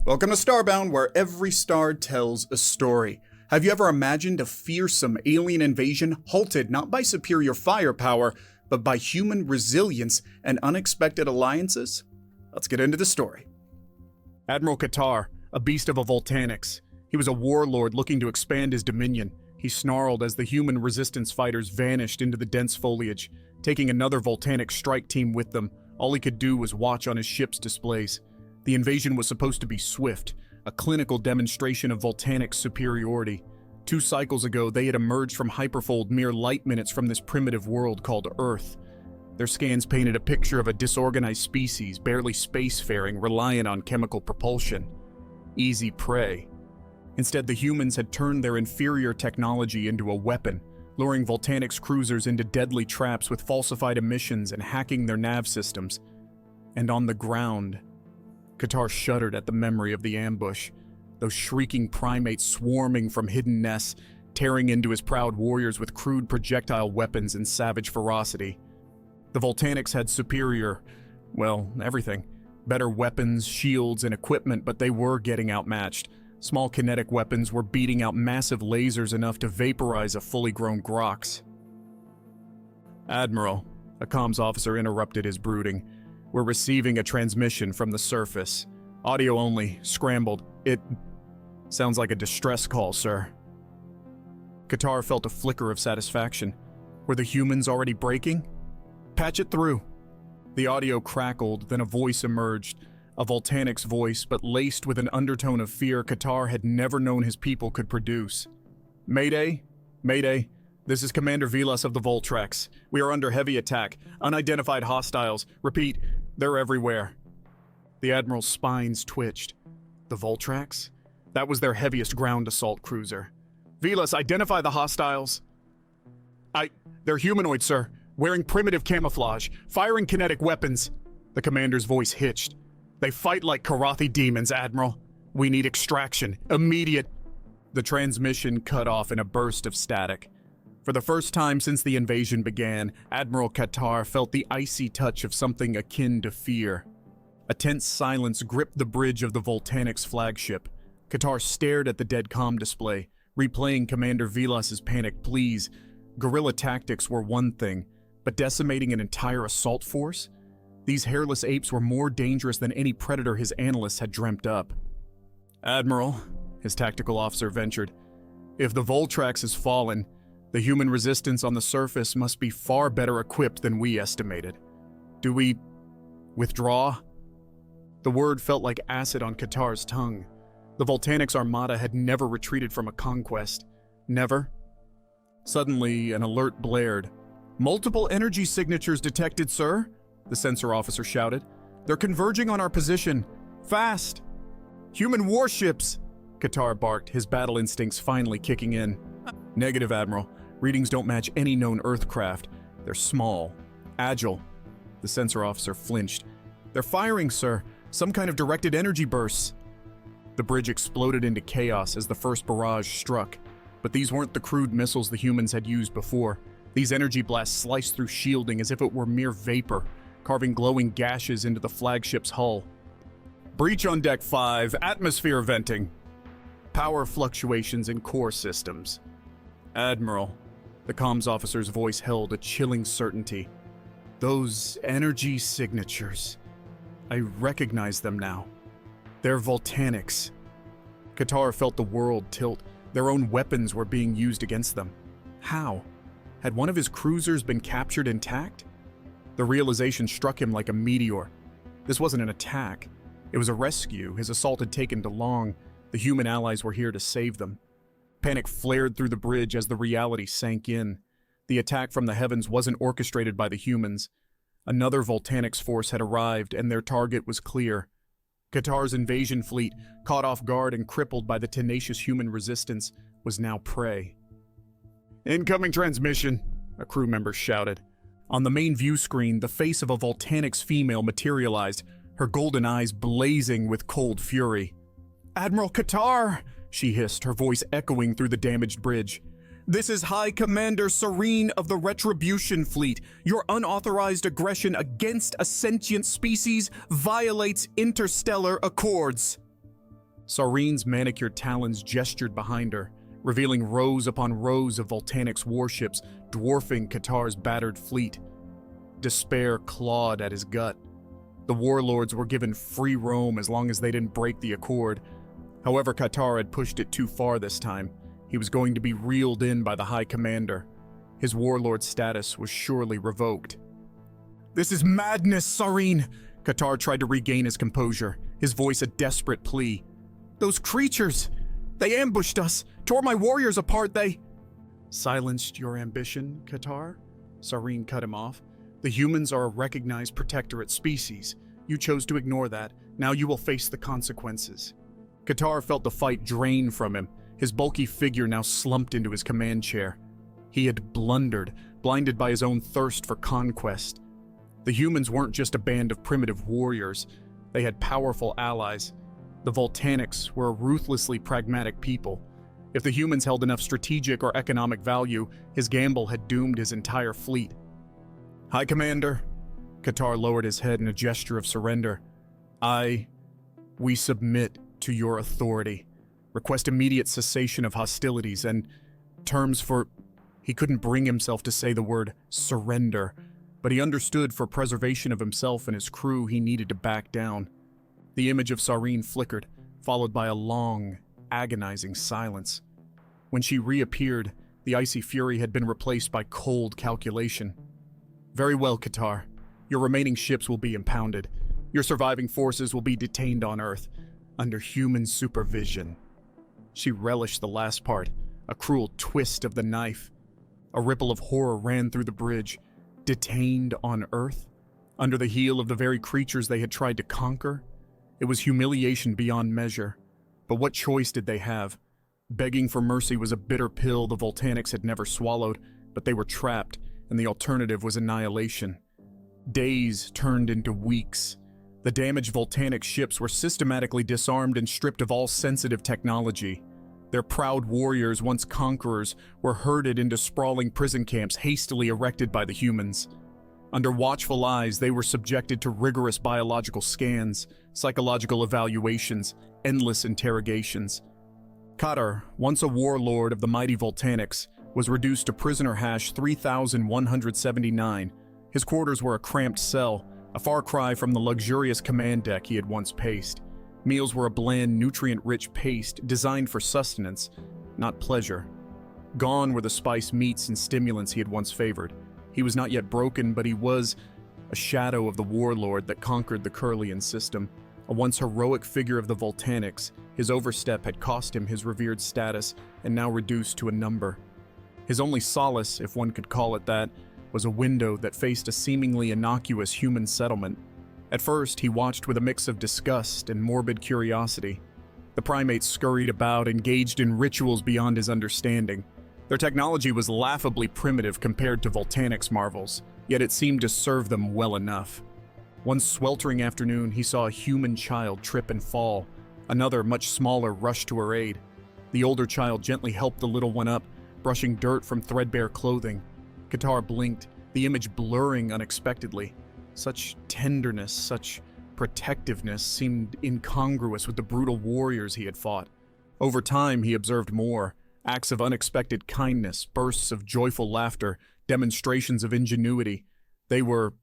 Welcome to Starbound, where every star tells a story. Have you ever imagined a fearsome alien invasion halted not by superior firepower, but by human resilience and unexpected alliances? Let's get into the story. Admiral Qatar, a beast of a volcanics. He was a warlord looking to expand his dominion. He snarled as the human resistance fighters vanished into the dense foliage, taking another volcanic strike team with them. All he could do was watch on his ship's displays. The invasion was supposed to be swift, a clinical demonstration of volcanic superiority. 2 cycles ago, they had emerged from hyperfold mere light minutes from this primitive world called Earth. Their scans painted a picture of a disorganized species, barely spacefaring, reliant on chemical propulsion. Easy prey. Instead, the humans had turned their inferior technology into a weapon, luring volcanics cruisers into deadly traps with falsified emissions and hacking their nav systems. And on the ground, Qatar shuddered at the memory of the ambush, those shrieking primates swarming from hidden nests, tearing into his proud warriors with crude projectile weapons and savage ferocity. The volcanics had superior, everything. Better weapons, shields, and equipment, but they were getting outmatched. Small kinetic weapons were beating out massive lasers enough to vaporize a fully grown Grox. "Admiral," a comms officer interrupted his brooding. "We're receiving a transmission from the surface. Audio only, scrambled. It sounds like a distress call, sir." Qatar felt a flicker of satisfaction. Were the humans already breaking? "Patch it through." The audio crackled, then a voice emerged. A volcanic's voice, but laced with an undertone of fear Qatar had never known his people could produce. "Mayday? Mayday. This is Commander Vilas of the Voltrax. We are under heavy attack. Unidentified hostiles. Repeat, they're everywhere." The Admiral's spines twitched. The Voltrax? That was their heaviest ground assault cruiser. "Vilas, identify the hostiles." They're humanoid, sir. Wearing primitive camouflage. Firing kinetic weapons." The commander's voice hitched. "They fight like Karathi demons, Admiral. We need extraction. Immediate." The transmission cut off in a burst of static. For the first time since the invasion began, Admiral Qatar felt the icy touch of something akin to fear. A tense silence gripped the bridge of the Volcanic's flagship. Qatar stared at the dead comm display, replaying Commander Vilas's panicked pleas. Guerrilla tactics were one thing, but decimating an entire assault force? These hairless apes were more dangerous than any predator his analysts had dreamt up. "Admiral," his tactical officer ventured, "if the Voltrax has fallen, the human resistance on the surface must be far better equipped than we estimated. Do we withdraw?" The word felt like acid on Qatar's tongue. The Volcanic's armada had never retreated from a conquest. Never. Suddenly, an alert blared. "Multiple energy signatures detected, sir," the sensor officer shouted. "They're converging on our position. Fast!" "Human warships!" Qatar barked, his battle instincts finally kicking in. "Negative, Admiral. Readings don't match any known Earth craft. They're small, agile." The sensor officer flinched. "They're firing, sir. Some kind of directed energy bursts." The bridge exploded into chaos as the first barrage struck. But these weren't the crude missiles the humans had used before. These energy blasts sliced through shielding as if it were mere vapor, carving glowing gashes into the flagship's hull. "Breach on Deck 5, atmosphere venting." "Power fluctuations in core systems." "Admiral," the comms officer's voice held a chilling certainty. "Those energy signatures. I recognize them now. They're volcanics." Qatar felt the world tilt. Their own weapons were being used against them. How? Had one of his cruisers been captured intact? The realization struck him like a meteor. This wasn't an attack. It was a rescue. His assault had taken too long. The human allies were here to save them. Panic flared through the bridge as the reality sank in. The attack from the heavens wasn't orchestrated by the humans. Another Volcanic's force had arrived, and their target was clear. Qatar's invasion fleet, caught off guard and crippled by the tenacious human resistance, was now prey. "Incoming transmission," a crew member shouted. On the main view screen, the face of a Volcanic's female materialized, her golden eyes blazing with cold fury. "Admiral Qatar!" she hissed, her voice echoing through the damaged bridge. "This is High Commander Serene of the Retribution Fleet. Your unauthorized aggression against a sentient species violates interstellar accords." Saurine's manicured talons gestured behind her, revealing rows upon rows of Voltanic's warships dwarfing Qatar's battered fleet. Despair clawed at his gut. The warlords were given free roam as long as they didn't break the accord. However, Qatar had pushed it too far this time. He was going to be reeled in by the High Commander. His warlord status was surely revoked. "This is madness, Saurine!" Qatar tried to regain his composure, his voice a desperate plea. "Those creatures! They ambushed us, tore my warriors apart, they—" "Silenced your ambition, Qatar?" Saurine cut him off. "The humans are a recognized protectorate species. You chose to ignore that. Now you will face the consequences." Qatar felt the fight drain from him, his bulky figure now slumped into his command chair. He had blundered, blinded by his own thirst for conquest. The humans weren't just a band of primitive warriors. They had powerful allies. The Voltanics were a ruthlessly pragmatic people. If the humans held enough strategic or economic value, his gamble had doomed his entire fleet. "High Commander," Qatar lowered his head in a gesture of surrender. We submit to your authority. Request immediate cessation of hostilities and terms for—" He couldn't bring himself to say the word surrender, but he understood for preservation of himself and his crew he needed to back down. The image of Saurine flickered, followed by a long, agonizing silence. When she reappeared, the icy fury had been replaced by cold calculation. "Very well, Qatar. Your remaining ships will be impounded. Your surviving forces will be detained on Earth, under human supervision." She relished the last part, a cruel twist of the knife. A ripple of horror ran through the bridge. Detained on Earth? Under the heel of the very creatures they had tried to conquer? It was humiliation beyond measure. But what choice did they have? Begging for mercy was a bitter pill the Voltanics had never swallowed, but they were trapped, and the alternative was annihilation. Days turned into weeks. The damaged Voltanic ships were systematically disarmed and stripped of all sensitive technology. Their proud warriors, once conquerors, were herded into sprawling prison camps hastily erected by the humans. Under watchful eyes, they were subjected to rigorous biological scans, psychological evaluations, endless interrogations. Qatar, once a warlord of the mighty Voltanics, was reduced to prisoner hash 3179. His quarters were a cramped cell, a far cry from the luxurious command deck he had once paced. Meals were a bland, nutrient-rich paste designed for sustenance, not pleasure. Gone were the spiced meats and stimulants he had once favored. He was not yet broken, but he was a shadow of the warlord that conquered the Curlian system. A once heroic figure of the Voltanics, his overstep had cost him his revered status and now reduced to a number. His only solace, if one could call it that, was a window that faced a seemingly innocuous human settlement. At first, he watched with a mix of disgust and morbid curiosity. The primates scurried about, engaged in rituals beyond his understanding. Their technology was laughably primitive compared to Voltanic's marvels, yet it seemed to serve them well enough. One sweltering afternoon, he saw a human child trip and fall. Another, much smaller, rushed to her aid. The older child gently helped the little one up, brushing dirt from threadbare clothing. Qatar blinked, the image blurring unexpectedly. Such tenderness, such protectiveness seemed incongruous with the brutal warriors he had fought. Over time, he observed more. Acts of unexpected kindness, bursts of joyful laughter, demonstrations of ingenuity. They were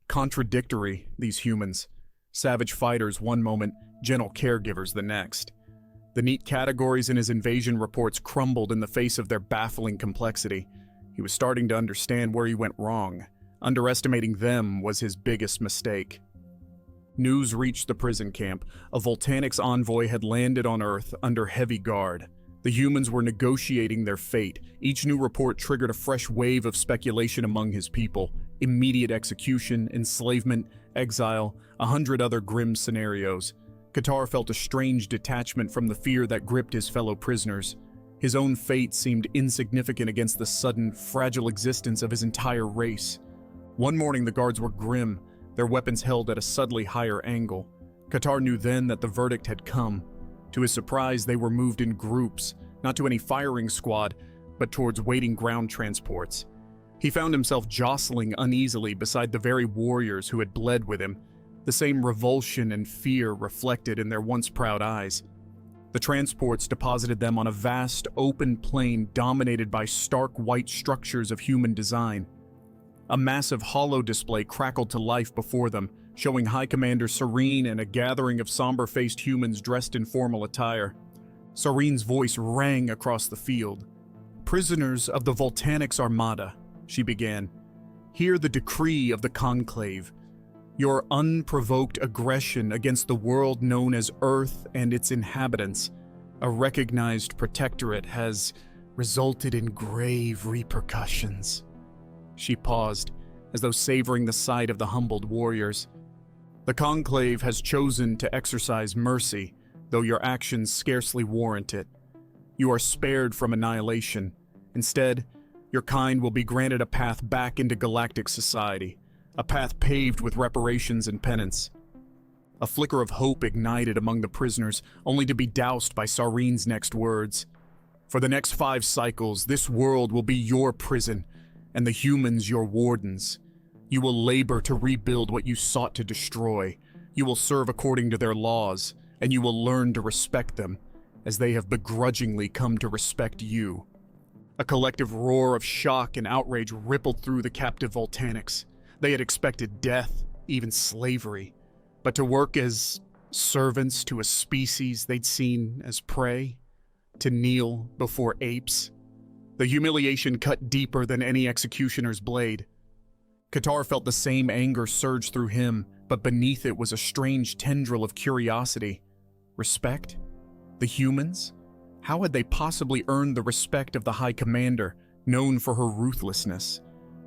contradictory, these humans. Savage fighters one moment, gentle caregivers the next. The neat categories in his invasion reports crumbled in the face of their baffling complexity. He was starting to understand where he went wrong. Underestimating them was his biggest mistake. News reached the prison camp. A Voltanics envoy had landed on Earth under heavy guard. The humans were negotiating their fate. Each new report triggered a fresh wave of speculation among his people. Immediate execution, enslavement, exile, 100 other grim scenarios. Qatar felt a strange detachment from the fear that gripped his fellow prisoners. His own fate seemed insignificant against the sudden, fragile existence of his entire race. One morning the guards were grim, their weapons held at a subtly higher angle. Qatar knew then that the verdict had come. To his surprise, they were moved in groups, not to any firing squad, but towards waiting ground transports. He found himself jostling uneasily beside the very warriors who had bled with him, the same revulsion and fear reflected in their once proud eyes. The transports deposited them on a vast, open plain dominated by stark white structures of human design. A massive holo display crackled to life before them, showing High Commander Serene and a gathering of somber-faced humans dressed in formal attire. Serene's voice rang across the field. "Prisoners of the Voltanics Armada," she began, "hear the decree of the Conclave. Your unprovoked aggression against the world known as Earth and its inhabitants, a recognized protectorate, has resulted in grave repercussions." She paused, as though savoring the sight of the humbled warriors. "The Conclave has chosen to exercise mercy, though your actions scarcely warrant it. You are spared from annihilation. Instead, your kind will be granted a path back into galactic society, a path paved with reparations and penance." A flicker of hope ignited among the prisoners, only to be doused by Serene's next words. "For the next 5 cycles, this world will be your prison, and the humans your wardens. You will labor to rebuild what you sought to destroy. You will serve according to their laws, and you will learn to respect them, as they have begrudgingly come to respect you." A collective roar of shock and outrage rippled through the captive Voltanics. They had expected death, even slavery, but to work as servants to a species they'd seen as prey, to kneel before apes. The humiliation cut deeper than any executioner's blade. Qatar felt the same anger surge through him, but beneath it was a strange tendril of curiosity. Respect? The humans? How had they possibly earned the respect of the High Commander, known for her ruthlessness?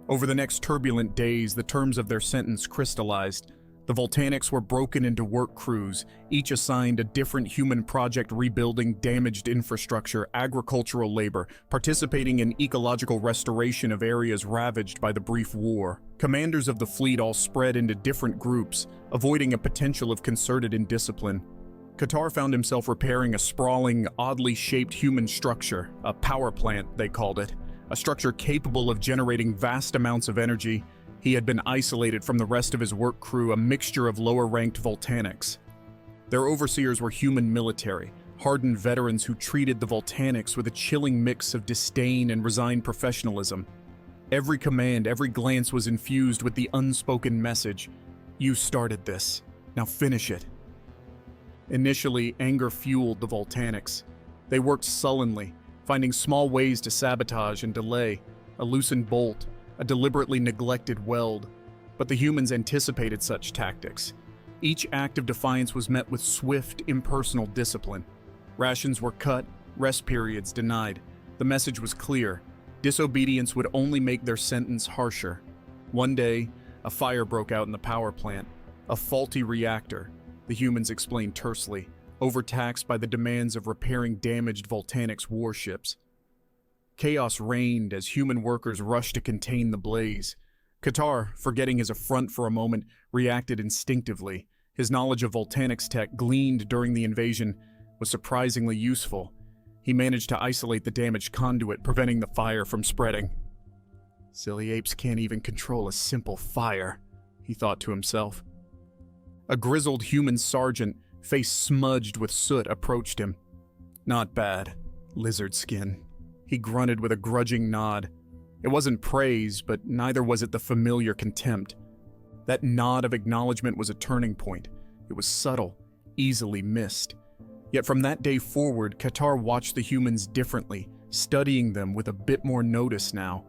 Over the next turbulent days, the terms of their sentence crystallized. The Voltanics were broken into work crews, each assigned a different human project rebuilding damaged infrastructure, agricultural labor, participating in ecological restoration of areas ravaged by the brief war. Commanders of the fleet all spread into different groups, avoiding a potential of concerted indiscipline. Qatar found himself repairing a sprawling, oddly shaped human structure, a power plant, they called it, a structure capable of generating vast amounts of energy. He had been isolated from the rest of his work crew, a mixture of lower-ranked Voltanics. Their overseers were human military, hardened veterans who treated the Voltanics with a chilling mix of disdain and resigned professionalism. Every command, every glance was infused with the unspoken message, "You started this, now finish it." Initially, anger fueled the Voltanics. They worked sullenly, finding small ways to sabotage and delay, a loosened bolt, a deliberately neglected weld. But the humans anticipated such tactics. Each act of defiance was met with swift, impersonal discipline. Rations were cut, rest periods denied. The message was clear: disobedience would only make their sentence harsher. One day, a fire broke out in the power plant. A faulty reactor, the humans explained tersely, overtaxed by the demands of repairing damaged Voltanics warships. Chaos reigned as human workers rushed to contain the blaze. Qatar, forgetting his affront for a moment, reacted instinctively. His knowledge of Voltanics tech gleaned during the invasion was surprisingly useful. He managed to isolate the damaged conduit, preventing the fire from spreading. "Silly apes can't even control a simple fire," he thought to himself. A grizzled human sergeant, face smudged with soot, approached him. "Not bad. Lizard skin." He grunted with a grudging nod. It wasn't praise, but neither was it the familiar contempt. That nod of acknowledgement was a turning point. It was subtle, easily missed. Yet from that day forward, Qatar watched the humans differently, studying them with a bit more notice now.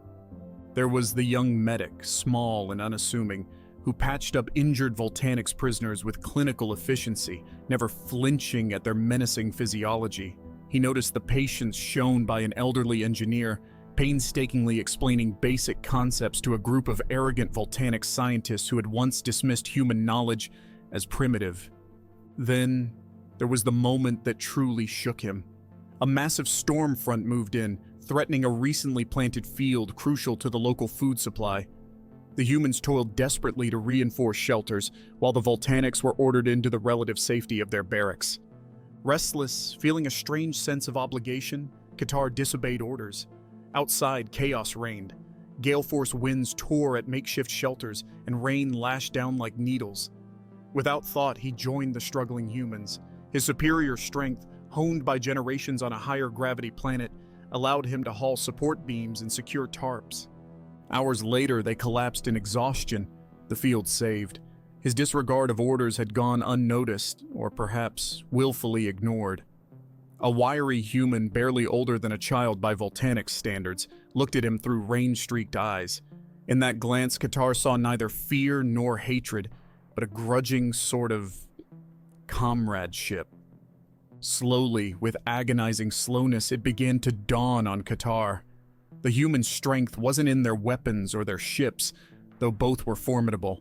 There was the young medic, small and unassuming, who patched up injured Voltanics prisoners with clinical efficiency, never flinching at their menacing physiology. He noticed the patience shown by an elderly engineer, painstakingly explaining basic concepts to a group of arrogant Voltanic scientists who had once dismissed human knowledge as primitive. Then, there was the moment that truly shook him. A massive storm front moved in, threatening a recently planted field crucial to the local food supply. The humans toiled desperately to reinforce shelters, while the Voltanics were ordered into the relative safety of their barracks. Restless, feeling a strange sense of obligation, Qatar disobeyed orders. Outside, chaos reigned. Gale force winds tore at makeshift shelters, and rain lashed down like needles. Without thought, he joined the struggling humans. His superior strength, honed by generations on a higher gravity planet, allowed him to haul support beams and secure tarps. Hours later, they collapsed in exhaustion, the field saved. His disregard of orders had gone unnoticed, or perhaps willfully ignored. A wiry human, barely older than a child by volcanic standards, looked at him through rain-streaked eyes. In that glance, Qatar saw neither fear nor hatred, but a grudging sort of comradeship. Slowly, with agonizing slowness, it began to dawn on Qatar. The human strength wasn't in their weapons or their ships, though both were formidable.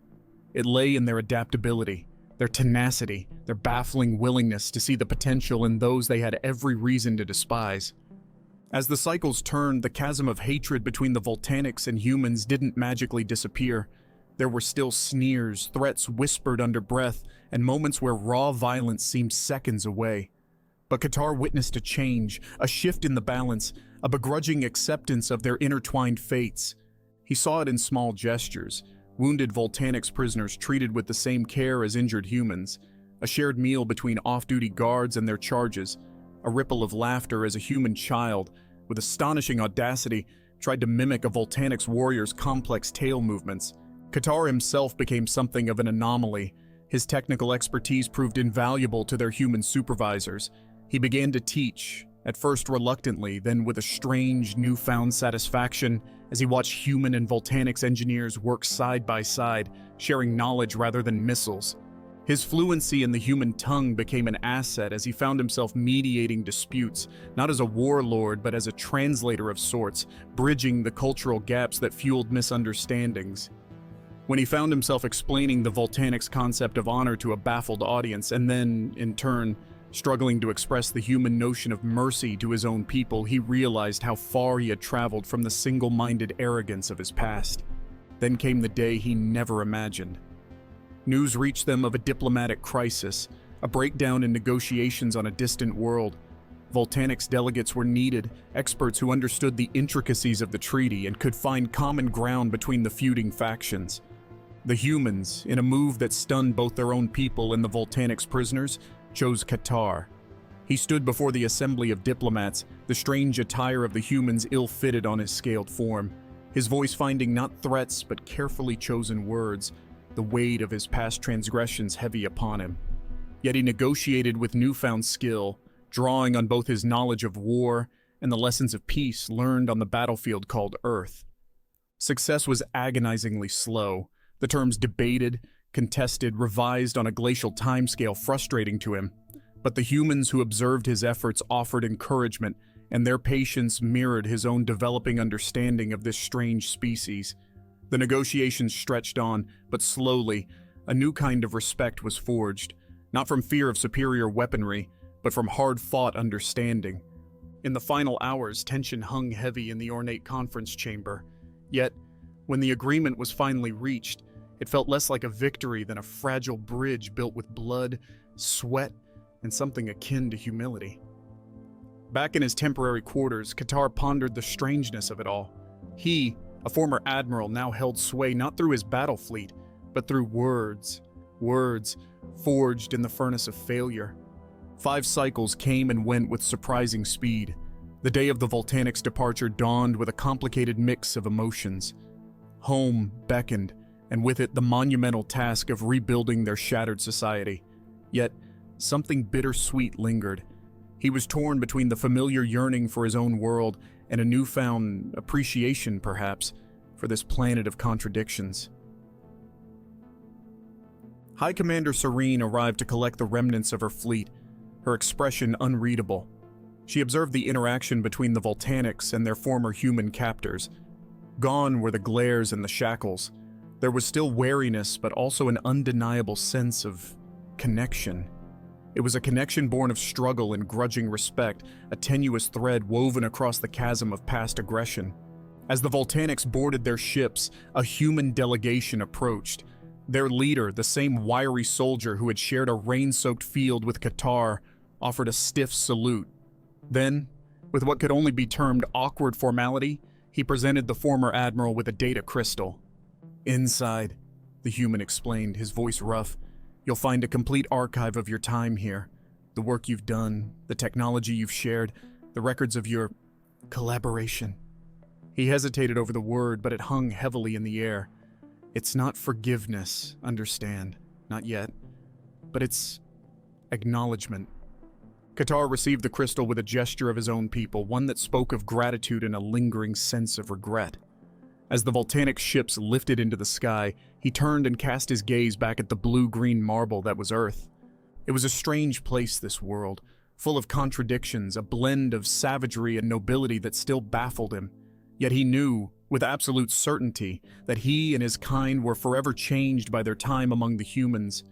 It lay in their adaptability, their tenacity, their baffling willingness to see the potential in those they had every reason to despise. As the cycles turned, the chasm of hatred between the volcanics and humans didn't magically disappear. There were still sneers, threats whispered under breath, and moments where raw violence seemed seconds away. But Qatar witnessed a change, a shift in the balance, a begrudging acceptance of their intertwined fates. He saw it in small gestures: wounded volcanics prisoners treated with the same care as injured humans, a shared meal between off-duty guards and their charges, a ripple of laughter as a human child, with astonishing audacity, tried to mimic a volcanics warrior's complex tail movements. Qatar himself became something of an anomaly. His technical expertise proved invaluable to their human supervisors. He began to teach, at first reluctantly, then with a strange, newfound satisfaction, as he watched human and volcanics engineers work side by side, sharing knowledge rather than missiles. His fluency in the human tongue became an asset as he found himself mediating disputes, not as a warlord but as a translator of sorts, bridging the cultural gaps that fueled misunderstandings. When he found himself explaining the volcanics concept of honor to a baffled audience, and then, in turn, struggling to express the human notion of mercy to his own people, he realized how far he had traveled from the single-minded arrogance of his past. Then came the day he never imagined. News reached them of a diplomatic crisis, a breakdown in negotiations on a distant world. Volcanics delegates were needed, experts who understood the intricacies of the treaty and could find common ground between the feuding factions. The humans, in a move that stunned both their own people and the volcanics prisoners, chose Qatar. He stood before the assembly of diplomats, the strange attire of the humans ill-fitted on his scaled form, his voice finding not threats but carefully chosen words, the weight of his past transgressions heavy upon him. Yet he negotiated with newfound skill, drawing on both his knowledge of war and the lessons of peace learned on the battlefield called Earth. Success was agonizingly slow, the terms debated, contested, revised on a glacial timescale frustrating to him. But the humans who observed his efforts offered encouragement, and their patience mirrored his own developing understanding of this strange species. The negotiations stretched on, but slowly, a new kind of respect was forged, not from fear of superior weaponry, but from hard-fought understanding. In the final hours, tension hung heavy in the ornate conference chamber. Yet, when the agreement was finally reached, it felt less like a victory than a fragile bridge built with blood, sweat, and something akin to humility. Back in his temporary quarters, Qatar pondered the strangeness of it all. He, a former admiral, now held sway not through his battle fleet, but through words forged in the furnace of failure. 5 cycles came and went with surprising speed. The day of the volcanics' departure dawned with a complicated mix of emotions. Home beckoned, and with it the monumental task of rebuilding their shattered society. Yet, something bittersweet lingered. He was torn between the familiar yearning for his own world and a newfound appreciation, perhaps, for this planet of contradictions. High Commander Serene arrived to collect the remnants of her fleet, her expression unreadable. She observed the interaction between the volcanics and their former human captors. Gone were the glares and the shackles. There was still wariness, but also an undeniable sense of connection. It was a connection born of struggle and grudging respect, a tenuous thread woven across the chasm of past aggression. As the volcanics boarded their ships, a human delegation approached. Their leader, the same wiry soldier who had shared a rain-soaked field with Qatar, offered a stiff salute. Then, with what could only be termed awkward formality, he presented the former admiral with a data crystal. "Inside," the human explained, his voice rough, "you'll find a complete archive of your time here. The work you've done, the technology you've shared, the records of your collaboration. He hesitated over the word, but it hung heavily in the air. It's not forgiveness, understand, not yet, but it's acknowledgement. Qatar received the crystal with a gesture of his own people, one that spoke of gratitude and a lingering sense of regret. As the volcanic ships lifted into the sky, he turned and cast his gaze back at the blue-green marble that was Earth. It was a strange place, this world, full of contradictions, a blend of savagery and nobility that still baffled him. Yet he knew, with absolute certainty, that he and his kind were forever changed by their time among the humans.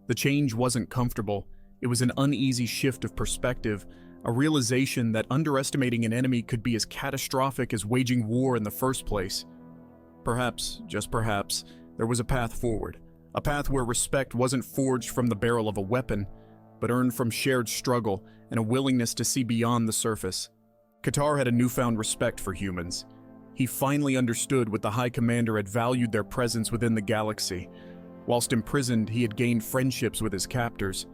The change wasn't comfortable. It was an uneasy shift of perspective, a realization that underestimating an enemy could be as catastrophic as waging war in the first place. Perhaps, just perhaps, there was a path forward, a path where respect wasn't forged from the barrel of a weapon, but earned from shared struggle and a willingness to see beyond the surface. Qatar had a newfound respect for humans. He finally understood what the High Commander had valued their presence within the galaxy. Whilst imprisoned, he had gained friendships with his captors.